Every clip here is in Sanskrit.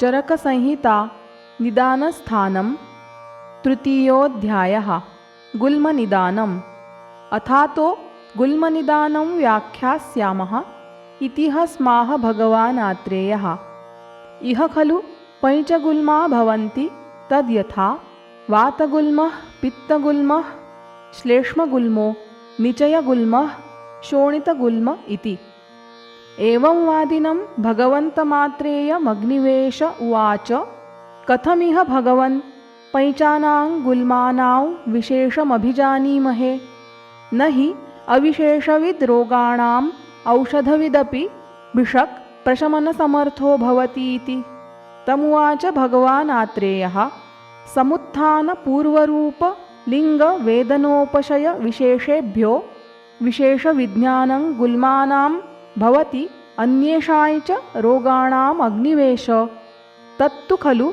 चरकसंहिता निदानस्थानं तृतीयोऽध्यायः गुल्मनिदानम्। अथातो गुल्मनिदानं व्याख्यास्यामः इति स्माह भगवान् आत्रेयः। इह खलु पञ्चगुल्मा भवन्ति तद्यथा वातगुल्मः, पित्तगुल्मः, श्लेष्मगुल्मो, निचयगुल्मः, शोणितगुल्म इति। एवं वादिनं भगवन्तमात्रेयमग्निवेश उवाच। कथमिह भगवन् पञ्चानां गुल्मानां विशेषमभिजानीमहे। न हि अविशेषविद् रोगाणाम् औषधविदपि भिषक् प्रशमनसमर्थो भवतीति। तमुवाच भगवान् आत्रेयः। समुत्थानपूर्वरूपलिङ्गवेदनोपशयविशेषेभ्यो विशेषविज्ञानं गुल्मानां भवति अन्येषां च रोगाणाम् अग्निवेश। तत्तु खलु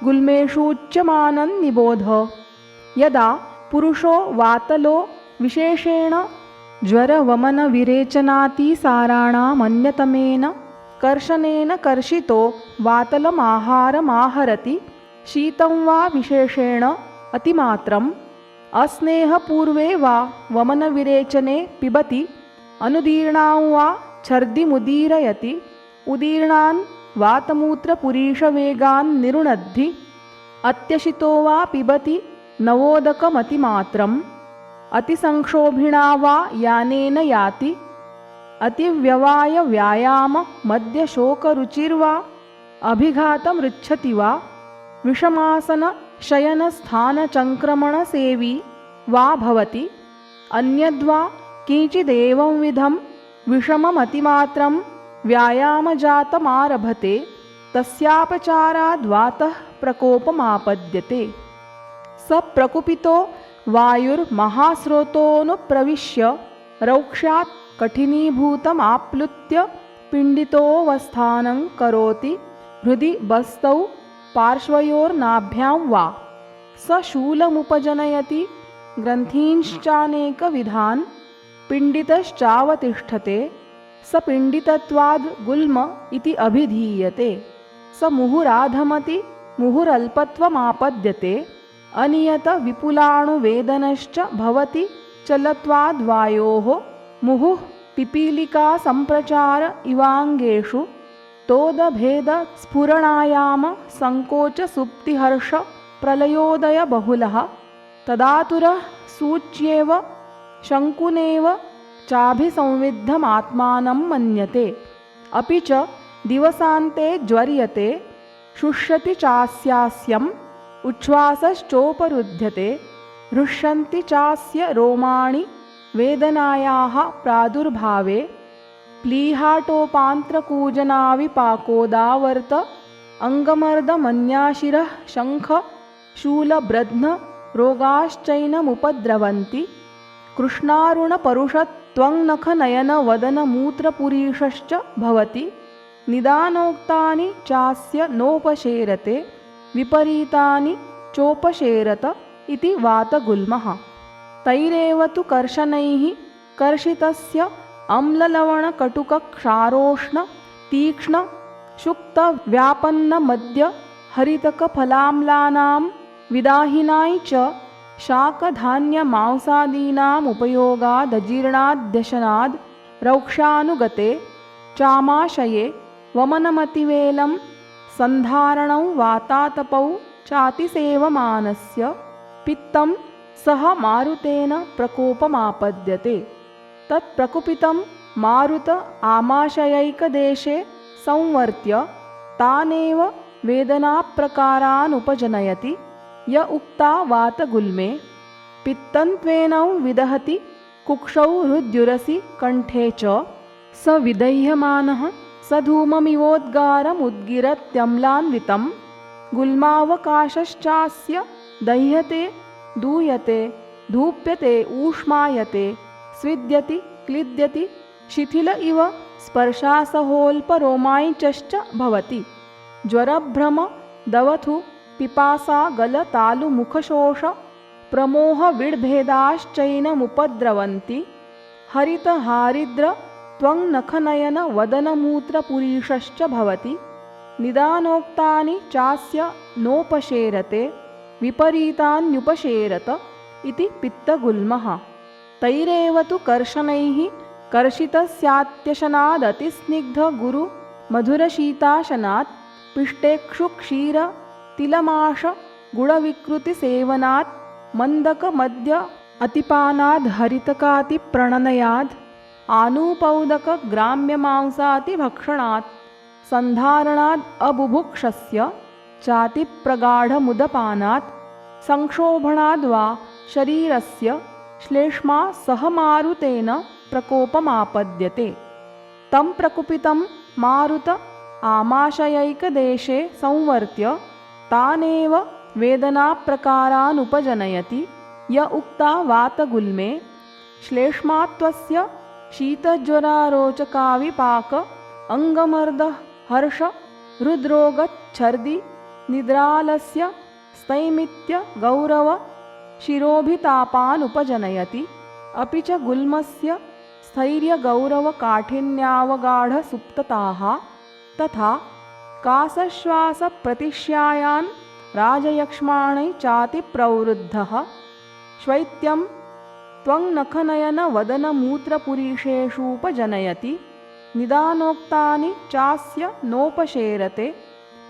गुल्मेषूच्यमानं निबोध। यदा पुरुषो वातलो विशेषेण ज्वरवमनविरेचनातिसाराणामन्यतमेन कर्षणेन कर्षितो वातलमाहारमाहरति, शीतं वा विशेषेण अतिमात्रम् अस्नेहपूर्वे वा वमनविरेचने पिबति, अनुदीर्णां वा छर्दिमुदीरयति, उदीर्णान् वातमूत्रपुरीषवेगान् निरुणद्धि, अत्यशितो वा पिबति नवोदकमतिमात्रम्, अतिसंक्षोभिणा वा यानेन याति, अतिव्यवाय व्यायाम मद्यशोकरुचिर्वा अभिघातमृच्छति वा, विषमासन शयनस्थानचङ्क्रमणसेवी वा भवति, अन्यद्वा किञ्चिदेवंविधं विषममतिमात्रं व्यायामजातमारभते, तस्यापचाराद्वातः प्रकोपमापद्यते। स प्रकुपितो वायुर्महास्रोतोऽनुप्रविश्य रौक्ष्यात् कठिनीभूतमाप्लुत्य पिण्डितोऽवस्थानं करोति, हृदि बस्तौ पार्श्वयोर्नाभ्यां वा। स शूलमुपजनयति ग्रन्थींश्चानेकविधान्, पिण्डितश्चावतिष्ठते, स पिण्डितत्वाद् गुल्म इति अभिधीयते। स मुहुराधमति मुहुरल्पत्वमापद्यते, अनियत विपुलाणुवेदनश्च भवति चलत्वाद्वायोः, मुहुः पिपीलिका सम्प्रचार इवाङ्गेषु, तोदभेद स्फुरणायाम संकोच सुप्तिहर्ष प्रलयोदय बहुलः, तदातुरः सूच्येव शङ्कुनेव चाभिसंविद्धमात्मानं मन्यते, अपि च दिवसान्ते ज्वर्यते, शुष्यति चास्यास्यम्, उच्छ्वासश्चोपरुध्यते, हृष्यन्ति चास्य रोमाणि वेदनायाः प्रादुर्भावे, प्लीहाटोपान्त्रकूजनाविपाकोदावर्त अङ्गमर्दमन्याशिरः शङ्ख शूलब्रध्न रोगाश्चैनमुपद्रवन्ति, कृष्णारुणपरुषत्वङ्नखनयनवदनमूत्रपुरीषश्च भवति, निदानोक्तानि चास्य नोपशेरते, विपरीतानि चोपशेरत इति वातगुल्मः। तैरेव तु कर्षणैः कर्षितस्य अम्ललवणकटुकक्षारोष्ण तीक्ष्ण शुक्तव्यापन्नमद्य हरितकफलाम्लानां विदाहिनां च शाकधान्यमांसादीनामुपयोगादजीर्णाद्यशनाद् रौक्ष्यानुगते चामाशये वमनमतिवेलं सन्धारणं वातातपौ चातिसेवमानस्य, पित्तं सह मारुतेन प्रकोपमापद्यते। तत्प्रकुपितं मारुत आमाशयैकदेशे संवर्त्य तानेव वेदनाप्रकारानुपजनयति, य उक्ता वातगुल्मे। पित्तन्त्वेनं विदहति कुक्षौ हृद्युरसि कण्ठे च, स विदह्यमानः स धूममिवोद्गारमुद्गिरत्यम्लान्वितं, गुल्मावकाशश्चास्य दह्यते दूयते धूप्यते ऊष्मायते, स्विद्यति क्लिद्यति शिथिल इव स्पर्शासहोल्परोमाञ्चश्च भवति, ज्वरभ्रम दवथु पिपासा गलतालुमुखशोष प्रमोहविड्भेदाश्चैनमुपद्रवन्ति, हरितहारिद्र त्वङ्नखनयन वदनमूत्रपुरीषश्च भवति, निदानोक्तानि चास्य नोपशेरते विपरीतान्युपशेरत इति पित्तगुल्मः। तैरेव तु कर्शनैः कर्षितस्यात्यशनादतिस्निग्धगुरुमधुरशीताशनात् पिष्टेक्षुक्षीरतिलमाशगुणविकृतिसेवनात् मन्दकमद्य अतिपानाद् हरितकातिप्रणनयाद् आनूपौदकग्राम्यमांसातिभक्षणात् सन्धारणाद् अबुभुक्षस्य चातिप्रगाढमुदपानात् संक्षोभणाद्वा शरीरस्य श्लेष्मा सहमारुतेन प्रकोपमापद्यते। तं प्रकुपितं मारुत आमाशयैकदेशे संवर्त्य तानेव वेदनाप्रकारानुपजनयति य उक्ता वातगुल्मे श्लेष्मात्वस्य शीतज्वरारोचकाविपाक अङ्गमर्दहर्ष हृद्रोगच्छर्दि निद्रालस्य स्थैमित्य गौरव शिरोभितापानुपजनयति। अपि च गुल्मस्य स्थैर्यगौरवकाठिन्यावगाढसुप्तताः तथा कासश्वासप्रतिश्यायान् राजयक्ष्माणै चातिप्रवृद्धः श्वैत्यं त्वङ्नखनयनवदनमूत्रपुरीषेषूपजनयति। निदानोक्तानि चास्य नोपशेरते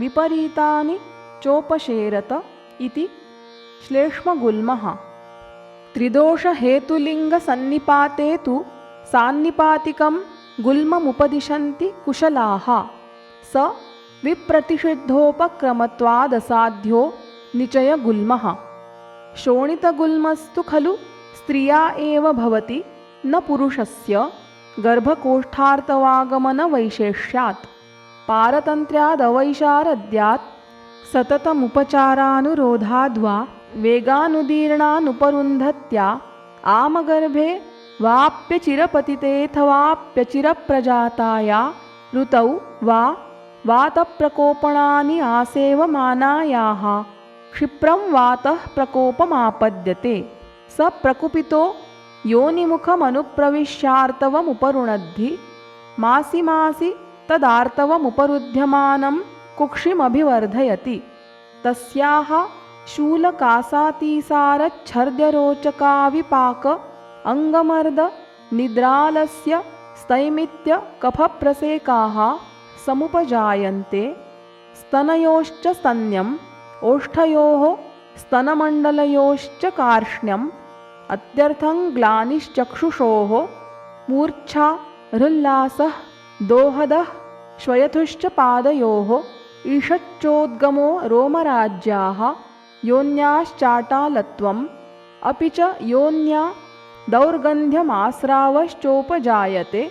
विपरीतानि चोपशेरत इति श्लेष्मगुल्मः। त्रिदोषहेतुलिङ्गसन्निपाते तु सान्निपातिकं गुल्ममुपदिशन्ति कुशलाः। स विप्रतिषिद्धोपक्रमत्वादसाध्यो निचयगुल्मः। शोणितगुल्मस्तु खलु स्त्रिया एव भवति न पुरुषस्य गर्भकोष्ठार्तवागमनवैशेष्यात् पारतन्त्र्यादवैशारद्यात् सततमुपचारानुरोधाद्वा वेगानुदीर्णानुपरुन्धत्या आमगर्भे वाप्यचिरपतितेऽथवाप्यचिरप्रजाताया ऋतौ वा वातप्रकोपणानि आसेवमानायाः क्षिप्रं वातः प्रकोपमापद्यते। स प्रकुपितो योनिमुखमनुप्रविश्यार्तवमुपरुणद्धि मासि मासि तदार्तवमुपरुध्यमानं कुक्षिमभिवर्धयति। तस्याः शूलकासातीसारच्छर्द्यरोचकाविपाक अङ्गमर्द निद्रालस्य स्थैमित्य कफप्रसेकाः समुपजायन्ते। स्तनयोश्च स्तन्यम् ओष्ठयोः स्तनमण्डलयोश्च कार्ष्ण्यम् अत्यर्थं ग्लानिश्चक्षुषोः मूर्च्छा हृल्लासः दोहदः श्वयथुश्च पादयोः ईषच्चोद्गमो रोमराज्याः योन्याश्चाटालत्वम् अपि च योन्या दौर्गन्ध्यमास्रावश्चोपजायते।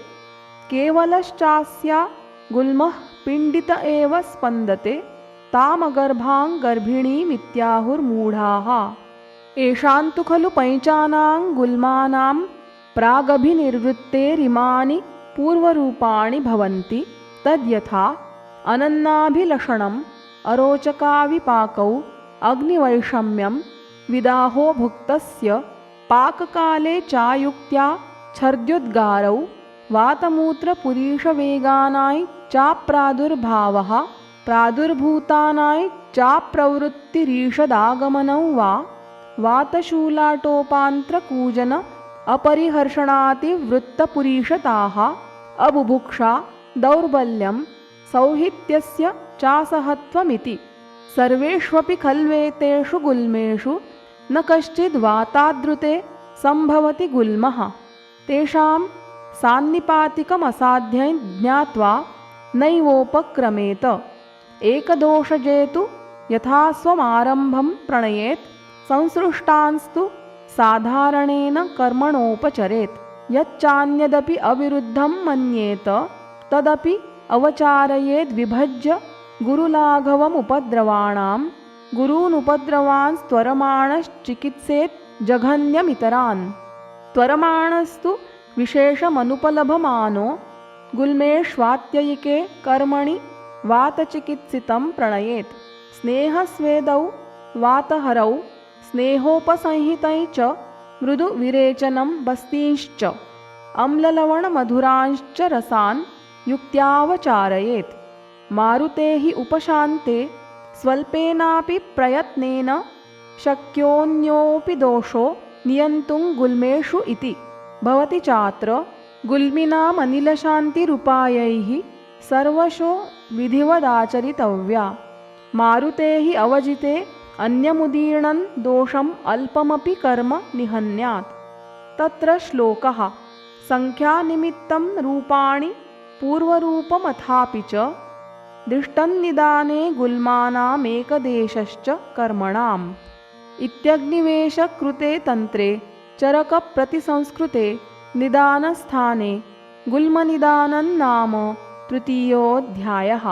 केवलश्चास्या गुल्मः पिण्डित एव स्पन्दते तामगर्भां गर्भिणीमित्याहुर्मूढाः। एषां तु खलु पैचानां गुल्मानां प्रागभिनिर्वृत्तेरिमानि पूर्वरूपाणि भवन्ति। तद्यथा अनन्नाभिलषणम् अरोचकाविपाकौ अग्निवैषम्यं विदाहो भुक्तस्य पाककाले चायुक्त्या छर्द्योद्गारौ वातमूत्रपुरीषवेगानाय चाप्रादुर्भावः प्रादुर्भूतानाय चाप्रवृत्तिरीषदागमनौ वा वातशूलाटोपान्त्रकूजन अपरिहर्षणातिवृत्तपुरीषताः अबुभुक्षा दौर्बल्यं सौहित्यस्य चासहत्वमिति। सर्वेष्वपि खल्वेतेषु गुल्मेषु न कश्चिद् वातादृते सम्भवति गुल्मः। तेषां सान्निपातिकमसाध्यं ज्ञात्वा नैवोपक्रमेत। एकदोषजे तु यथा स्वमारम्भं प्रणयेत् संसृष्टांस्तु साधारणेन कर्मणोपचरेत्। यच्चान्यदपि अविरुद्धं मन्येत तदपि अवचारयेद्विभज्य गुरुलाघवमुपद्रवाणां गुरूनुपद्रवान् त्वरमाणश्चिकित्सेत् जघन्यमितरान्। त्वरमाणस्तु विशेषमनुपलभमानो गुल्मेष्वात्ययिके कर्मणि वातचिकित्सितं प्रणयेत्। स्नेहस्वेदौ वातहरौ स्नेहोपसंहितै च मृदुविरेचनं बस्तींश्च अम्ललवणमधुरांश्च रसान् युक्त्यावचारयेत्। मारुते हि उपशान्ते स्वल्पेनापि प्रयत्नेन शक्योऽन्योऽपि दोषो नियन्तुं गुल्मेषु इति। भवति चात्र गुल्मिनामनिलशान्तिरुपायैः सर्वशो विधिवदाचरितव्या। मारुते हि अवजिते अन्यमुदीर्णन् दोषम् अल्पमपि कर्म निहन्यात्। तत्र श्लोकः संख्यानिमित्तं रूपाणि पूर्वरूपमथापि च दृष्टन्निदाने गुल्मानामेकदेशश्च कर्मणाम् इत्यग्निवेशकृते तन्त्रे चरकप्रतिसंस्कृते निदानस्थाने गुल्मनिदानं नाम तृतीयोऽध्यायः।